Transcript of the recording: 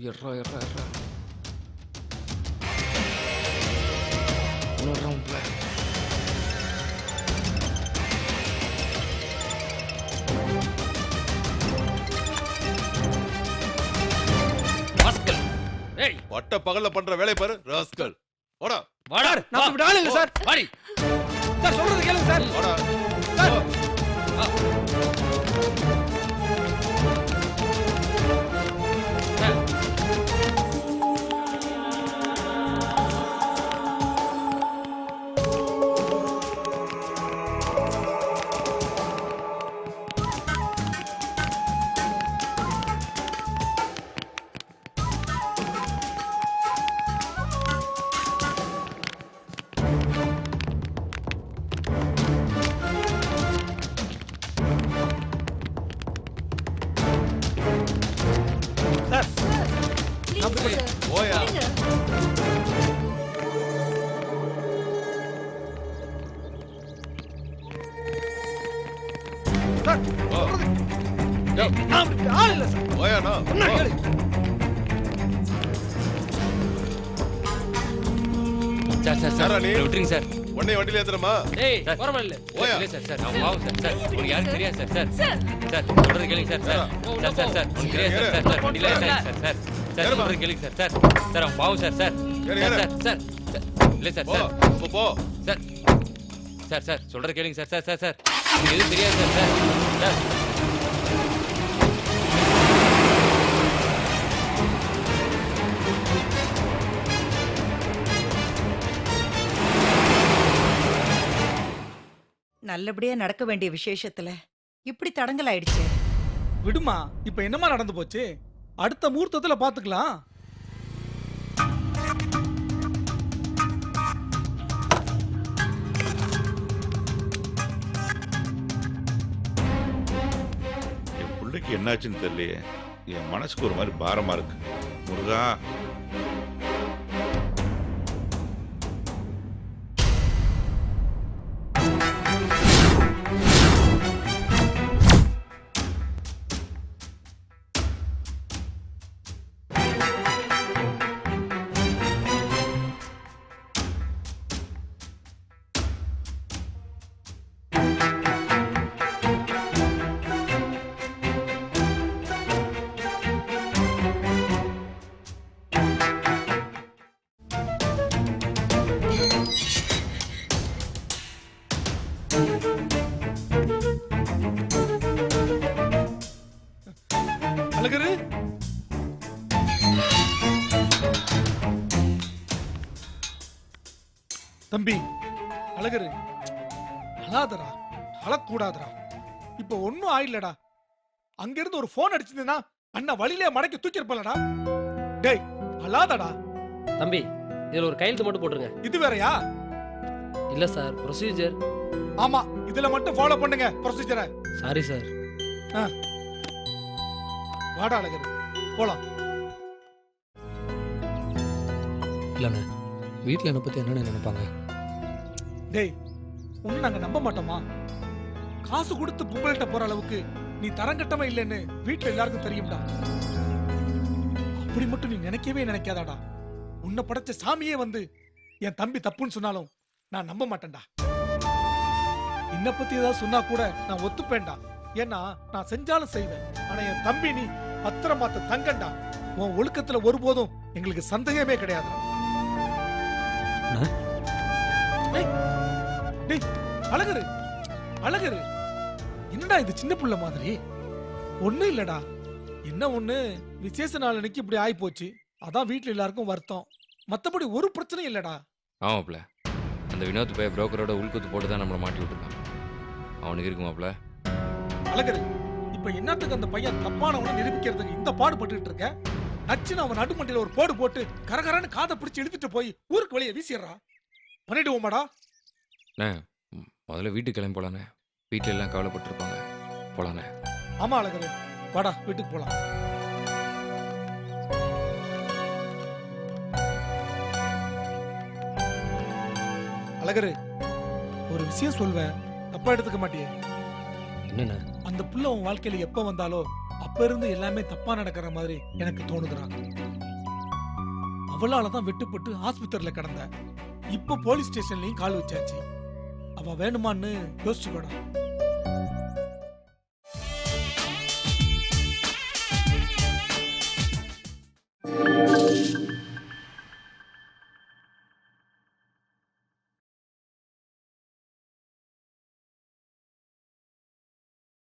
எர்ரா எர்ரா எர்ரா இன்னொரு ரவுண்ட்ல ராஸ்கல். ஏய் பட்ட பகல்ல பண்ற வேலை பாரு ராஸ்கல். வாடா வாடா. நான் இப்படி ஆளு இல்ல சார். வாடி. சார் சொல்றது கேளுங்க சார். வாடா. சார். ஓயா. நான் இப்படி ஆளு இல்ல சார். ஓயாண்ணா. என்ன கேளு. சார் யாரா நீ? விட்டுருங்க சார். உடனே வண்டியில ஏத்துறமா? ஏய் வரமா இல்ல. ஓயா. இல்ல சார் சார் நான் பாவம் சார் சார் உங்களுக்கு யாரும் தெரியாது சார் சார் சார் சொல்றது கேளுங்க sir sir sir sir sir உங்களுக்கு தெரியாது சார் சார் வண்டியில சார் சார் சார் சார் சொல்றது கேளுங்க சார் சார் சார் அவன் பாவம் சார் சார் சார் சார் இல்ல சார் சார் போ போ. சார் சார் சார் சொல்றது கேளுங்க சார் சார் சார் சார் இது எதுவும் தெரியாது சார் சார் சார் நல்லபடியா நடக்க வேண்டிய விசேஷத்துல இப்படி தடங்கல் ஆயிடுச்சு. விடுமா, இப்ப என்னமா நடந்து போச்சு? அடுத்த முகூர்த்தத்துல பாத்துக்கலாம். என் பிள்ளைக்கு என்னாச்சுன்னு தெரியலையே. என் மனசுக்கு ஒரு மாதிரி பாரமா இருக்கு. முருகா, அழகரு, தம்பி அழகரு, அழாதடா, அழக்கூடாதடா. இப்ப ஒன்னும் ஆயில்லடா. அங்க இருந்து ஒரு போன் அடிச்சிருந்தா அண்ணா வழியிலே மடக்கி தூக்கி இருப்பலடா. டேய் அழாதடா. தம்பி இதுல ஒரு கையெழுத்து மட்டும் போட்டுருங்க. இது வேறயா? இல்ல சார், ப்ரொசீஜர். ஆமா, இதுல மட்டும் ஃபாலோ பண்ணுங்க ப்ரொசீஜரை. Sorry sir. வாடா அழகரு, போலாம். இல்லண்ணே, வீட்டுல என்ன பத்தி என்னன்னு நினைப்பாங்க? டேய், ஒண்ணு நாங்க நம்ப மாட்டோமா? காசு கொடுத்து பொங்கல்கிட்ட போற அளவுக்கு நீ தரங்கட்டமா இல்லைன்னு வீட்டுல எல்லாருக்கும் தெரியும்டா. அப்படி மட்டும் நீ நினைக்கவே நினைக்காதாடா. உன்னை படைச்ச சாமியே வந்து என் தம்பி தப்புன்னு சொன்னாலும் நான் நம்ப மாட்டேன்டா. என்ன பத்தி ஏதாவது சொன்னா கூட நான் ஒத்துப்பேன்டா. ஏன்னா நான் செஞ்சாலும் செய்வேன். ஆனா என் தம்பி நீ பத்திரமாத்த தங்கண்டா. உன் ஒழுக்கத்துல ஒருபோதும் எங்களுக்கு சந்தேகமே கிடையாது. அழகரு, அழகரு, என்னடா இது சின்ன புள்ள மாதிரி? ஒண்ணு இல்லடா. என்ன ஒண்ணு, விசேஷ நாள் அன்னைக்கு இப்படி ஆயி போச்சு. அதான் வீட்டுல எல்லாருக்கும் வருத்தம். மத்தபடி ஒரு பிரச்சனையும் இல்லடா. ஆமாப்ல, அந்த வினோத் போய் புரோக்கரோட உள்குத்து போட்டு தான் நம்மளை மாட்டி விட்டுருக்கான். அவனுக்கு இருக்குமாப்ல? அழகரு, இப்ப என்னத்துக்கு அந்த பையன் தப்பானவனை நிரூபிக்கிறதுக்கு இந்த பாடுபட்டு இருக்க? நச்சுன்னு அவன் நடுமண்டியில ஒரு போடு போட்டு கரகரன்னு காதை பிடிச்சு இழுத்துட்டு போய் ஊருக்கு வெளியே வீசிடுறா. பண்ணிடுவோமாடா? முதல்ல வீட்டுக்கு கிளம்பி போலானே. வீட்டுல எல்லாம் கவலைப்பட்டிருப்பாங்க. போலானே. ஆமா அழகரு, வாடா வீட்டுக்கு போலாம். அழகரு, ஒரு விஷயம் சொல்வேன், தப்பா எடுத்துக்க மாட்டியே? என்னண்ணா? அந்த புள்ள உன் வாழ்க்கையில எப்ப வந்தாலோ அப்ப அப்ப இருந்து எல்லாமே தப்பா நடக்கிற மாதிரி எனக்கு தோணுதுடா. அவளாலதான் வெட்டுப்பட்டு ஆஸ்பத்திரியில கிடந்த. இப்ப போலீஸ் ஸ்டேஷன்லயும் கால் வச்சாச்சு. அவ வேணுமான்னு யோசிச்சுக்கோடா.